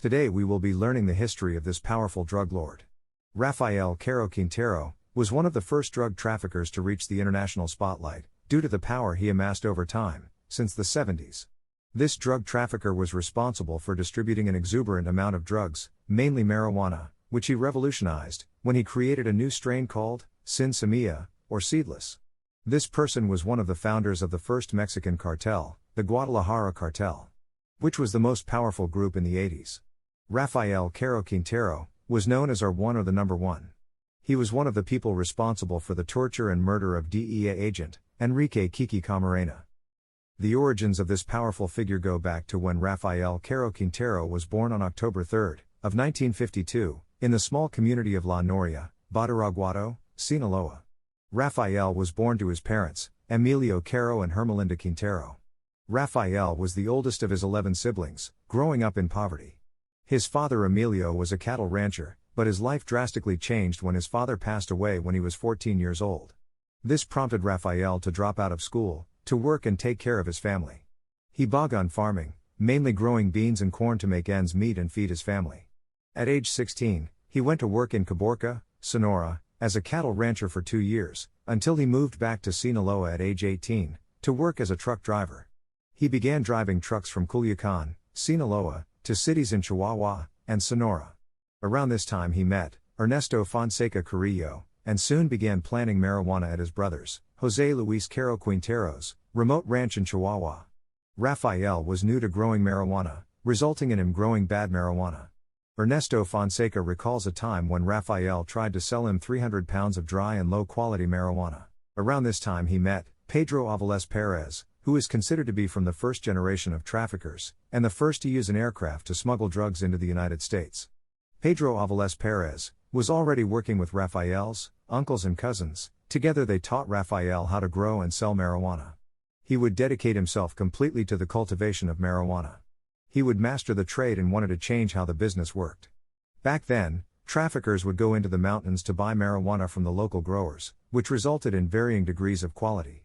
Today we will be learning the history of this powerful drug lord. Rafael Caro Quintero was one of the first drug traffickers to reach the international spotlight, due to the power he amassed over time, since the 70s. This drug trafficker was responsible for distributing an exuberant amount of drugs, mainly marijuana, which he revolutionized, when he created a new strain called sin semilla, or seedless. This person was one of the founders of the first Mexican cartel, the Guadalajara cartel, which was the most powerful group in the 80s. Rafael Caro Quintero was known as R1 or the number 1. He was one of the people responsible for the torture and murder of DEA agent Enrique Kiki Camarena. The origins of this powerful figure go back to when Rafael Caro Quintero was born on October 3, of 1952, in the small community of La Noria, Badiraguato, Sinaloa. Rafael was born to his parents, Emilio Caro and Hermelinda Quintero. Rafael was the oldest of his 11 siblings, growing up in poverty. His father Emilio was a cattle rancher, but his life drastically changed when his father passed away when he was 14 years old. This prompted Rafael to drop out of school, to work and take care of his family. He began farming, mainly growing beans and corn to make ends meet and feed his family. At age 16, he went to work in Caborca, Sonora, as a cattle rancher for 2 years, until he moved back to Sinaloa at age 18, to work as a truck driver. He began driving trucks from Culiacan, Sinaloa, to cities in Chihuahua and Sonora. Around this time he met Ernesto Fonseca Carrillo, and soon began planting marijuana at his brother's, Jose Luis Caro Quintero's, remote ranch in Chihuahua. Rafael was new to growing marijuana, resulting in him growing bad marijuana. Ernesto Fonseca recalls a time when Rafael tried to sell him 300 pounds of dry and low-quality marijuana. Around this time he met Pedro Aviles Perez, who is considered to be from the first generation of traffickers, and the first to use an aircraft to smuggle drugs into the United States. Pedro Aviles Perez was already working with Rafael's uncles and cousins. Together they taught Rafael how to grow and sell marijuana. He would dedicate himself completely to the cultivation of marijuana. He would master the trade and wanted to change how the business worked. Back then, traffickers would go into the mountains to buy marijuana from the local growers, which resulted in varying degrees of quality.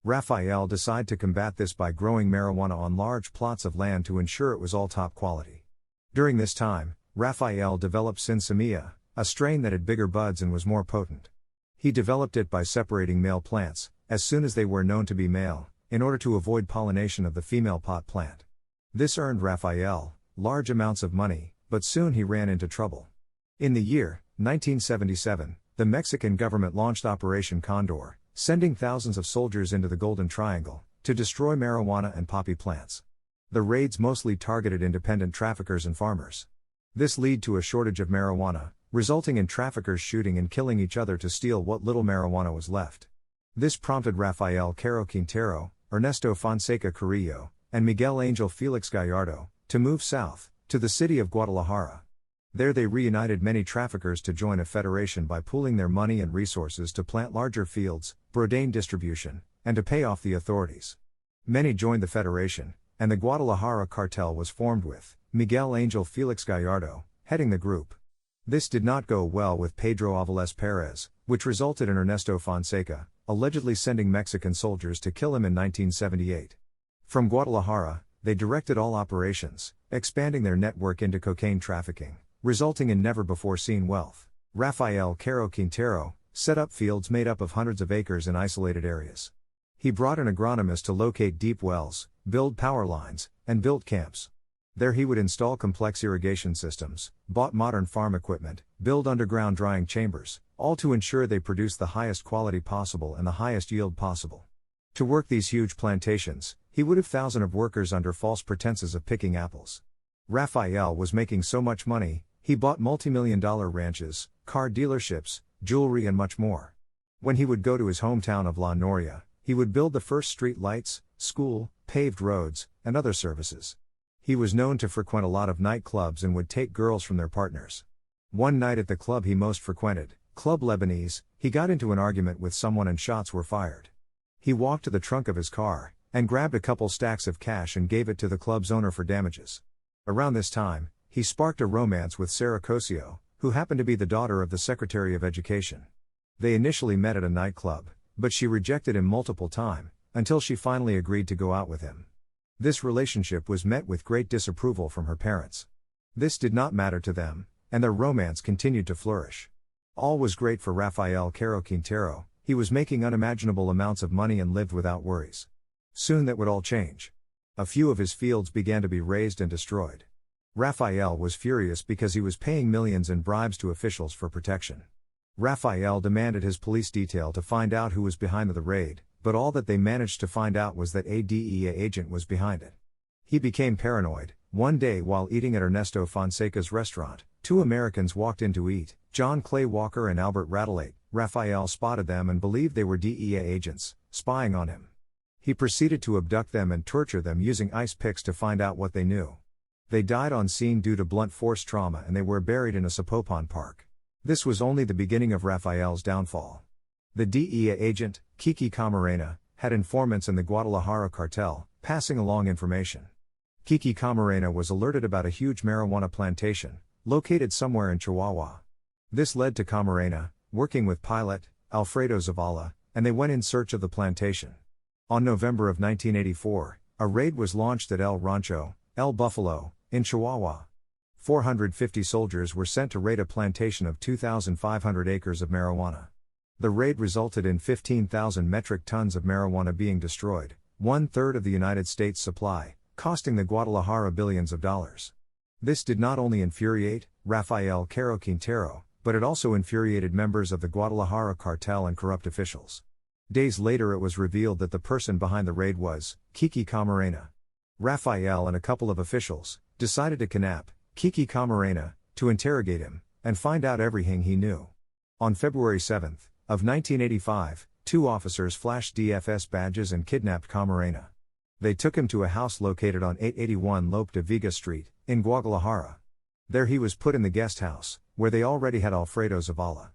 Rafael decided to combat this by growing marijuana on large plots of land to ensure it was all top quality. During this time, Rafael developed sin semilla, a strain that had bigger buds and was more potent. He developed it by separating male plants, as soon as they were known to be male, in order to avoid pollination of the female pot plant. This earned Rafael large amounts of money, but soon he ran into trouble. In the year 1977, the Mexican government launched Operation Condor, sending thousands of soldiers into the Golden Triangle, to destroy marijuana and poppy plants. The raids mostly targeted independent traffickers and farmers. This led to a shortage of marijuana, resulting in traffickers shooting and killing each other to steal what little marijuana was left. This prompted Rafael Caro Quintero, Ernesto Fonseca Carrillo, and Miguel Angel Felix Gallardo, to move south, to the city of Guadalajara. There they reunited many traffickers to join a federation by pooling their money and resources to plant larger fields, broadane distribution, and to pay off the authorities. Many joined the federation, and the Guadalajara cartel was formed with Miguel Angel Felix Gallardo heading the group. This did not go well with Pedro Aviles Perez, which resulted in Ernesto Fonseca allegedly sending Mexican soldiers to kill him in 1978. From Guadalajara, they directed all operations, expanding their network into cocaine trafficking, resulting in never-before-seen wealth. Rafael Caro Quintero set up fields made up of hundreds of acres in isolated areas. He brought an agronomist to locate deep wells, build power lines, and built camps. There he would install complex irrigation systems, bought modern farm equipment, build underground drying chambers, all to ensure they produced the highest quality possible and the highest yield possible. To work these huge plantations, he would have thousands of workers under false pretenses of picking apples. Rafael was making so much money, he bought multi-million-dollar ranches, car dealerships, jewelry and much more. When he would go to his hometown of La Noria, he would build the first street lights, school, paved roads, and other services. He was known to frequent a lot of nightclubs and would take girls from their partners. One night at the club he most frequented, Club Lebanese, he got into an argument with someone and shots were fired. He walked to the trunk of his car, and grabbed a couple stacks of cash and gave it to the club's owner for damages. Around this time, he sparked a romance with Sarah Cosio, who happened to be the daughter of the Secretary of Education. They initially met at a nightclub, but she rejected him multiple times, until she finally agreed to go out with him. This relationship was met with great disapproval from her parents. This did not matter to them, and their romance continued to flourish. All was great for Rafael Caro Quintero. He was making unimaginable amounts of money and lived without worries. Soon that would all change. A few of his fields began to be razed and destroyed. Rafael was furious because he was paying millions in bribes to officials for protection. Rafael demanded his police detail to find out who was behind the raid, but all that they managed to find out was that a DEA agent was behind it. He became paranoid. One day while eating at Ernesto Fonseca's restaurant, two Americans walked in to eat, John Clay Walker and Albert Rattlate. Rafael spotted them and believed they were DEA agents, spying on him. He proceeded to abduct them and torture them using ice picks to find out what they knew. They died on scene due to blunt force trauma and they were buried in a Zapopan park. This was only the beginning of Rafael's downfall. The DEA agent, Kiki Camarena, had informants in the Guadalajara cartel, passing along information. Kiki Camarena was alerted about a huge marijuana plantation, located somewhere in Chihuahua. This led to Camarena, working with pilot, Alfredo Zavala, and they went in search of the plantation. On November of 1984, a raid was launched at El Rancho, El Buffalo, in Chihuahua. 450 soldiers were sent to raid a plantation of 2,500 acres of marijuana. The raid resulted in 15,000 metric tons of marijuana being destroyed, 1/3 of the United States supply, costing the Guadalajara billions of dollars. This did not only infuriate Rafael Caro Quintero, but it also infuriated members of the Guadalajara cartel and corrupt officials. Days later it was revealed that the person behind the raid was Kiki Camarena. Rafael and a couple of officials decided to kidnap Kiki Camarena, to interrogate him, and find out everything he knew. On February 7 of 1985, two officers flashed DFS badges and kidnapped Camarena. They took him to a house located on 881 Lope de Vega Street, in Guadalajara. There he was put in the guest house, where they already had Alfredo Zavala.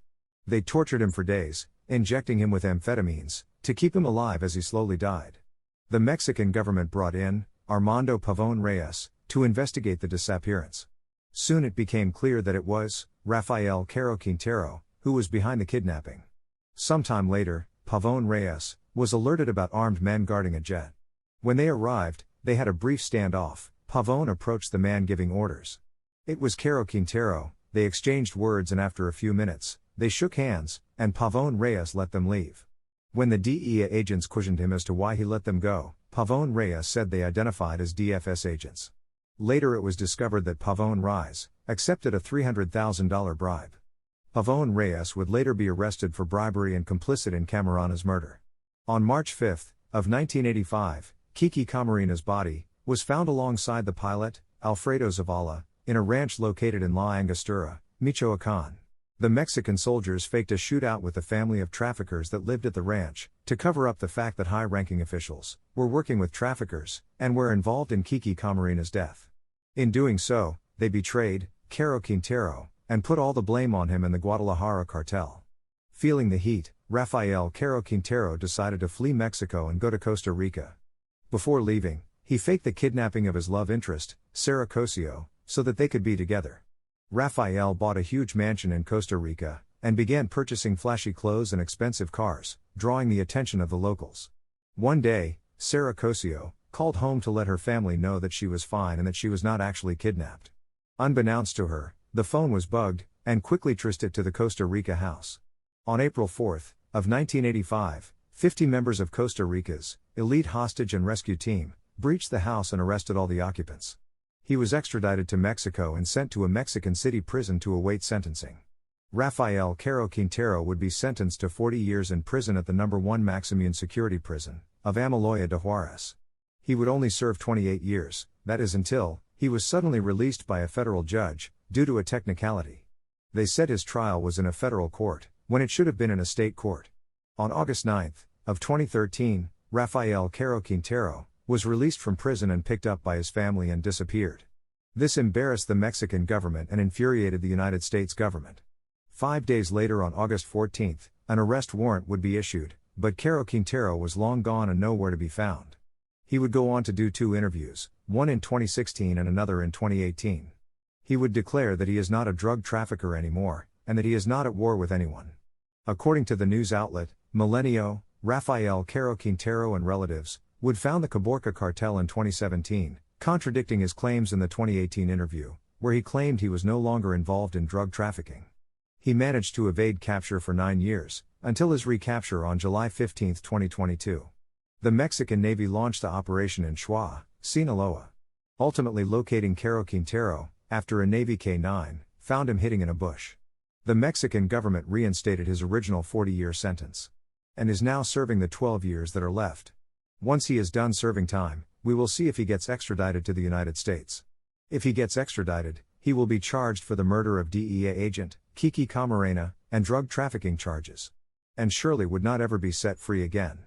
They tortured him for days, injecting him with amphetamines, to keep him alive as he slowly died. The Mexican government brought in Armando Pavón Reyes to investigate the disappearance. Soon it became clear that it was Rafael Caro Quintero who was behind the kidnapping. Sometime later, Pavón Reyes was alerted about armed men guarding a jet. When they arrived, they had a brief standoff. Pavón approached the man giving orders. It was Caro Quintero. They exchanged words and after a few minutes, they shook hands, and Pavón Reyes let them leave. When the DEA agents questioned him as to why he let them go, Pavón Reyes said they identified as DFS agents. Later it was discovered that Pavón Reyes accepted a $300,000 bribe. Pavón Reyes would later be arrested for bribery and complicit in Camarena's murder. On March 5 of 1985, Kiki Camarena's body was found alongside the pilot, Alfredo Zavala, in a ranch located in La Angostura, Michoacán. The Mexican soldiers faked a shootout with the family of traffickers that lived at the ranch, to cover up the fact that high-ranking officials were working with traffickers, and were involved in Kiki Camarena's death. In doing so, they betrayed Caro Quintero, and put all the blame on him and the Guadalajara cartel. Feeling the heat, Rafael Caro Quintero decided to flee Mexico and go to Costa Rica. Before leaving, he faked the kidnapping of his love interest, Sarah Cosio, so that they could be together. Rafael bought a huge mansion in Costa Rica, and began purchasing flashy clothes and expensive cars, drawing the attention of the locals. One day, Sarah Cosio called home to let her family know that she was fine and that she was not actually kidnapped. Unbeknownst to her, the phone was bugged, and quickly traced it to the Costa Rica house. On April 4 of 1985, 50 members of Costa Rica's elite hostage and rescue team breached the house and arrested all the occupants. He was extradited to Mexico and sent to a Mexican city prison to await sentencing. Rafael Caro Quintero would be sentenced to 40 years in prison at the No. 1 maximum security prison of Amaloya de Juarez. He would only serve 28 years, that is until he was suddenly released by a federal judge, due to a technicality. They said his trial was in a federal court, when it should have been in a state court. On August 9 of 2013, Rafael Caro Quintero was released from prison and picked up by his family and disappeared. This embarrassed the Mexican government and infuriated the United States government. 5 days later on August 14, an arrest warrant would be issued, but Caro Quintero was long gone and nowhere to be found. He would go on to do 2 interviews, one in 2016 and another in 2018. He would declare that he is not a drug trafficker anymore, and that he is not at war with anyone. According to the news outlet, Milenio, Rafael Caro Quintero and relatives would found the Caborca cartel in 2017, contradicting his claims in the 2018 interview, where he claimed he was no longer involved in drug trafficking. He managed to evade capture for 9 years, until his recapture on July 15, 2022. The Mexican Navy launched the operation in Schwa, Sinaloa. Ultimately locating Caro Quintero, after a Navy K-9, found him hiding in a bush. The Mexican government reinstated his original 40-year sentence. And is now serving the 12 years that are left. Once he is done serving time, we will see if he gets extradited to the United States. If he gets extradited, he will be charged for the murder of DEA agent, Kiki Camarena, and drug trafficking charges. And surely would not ever be set free again.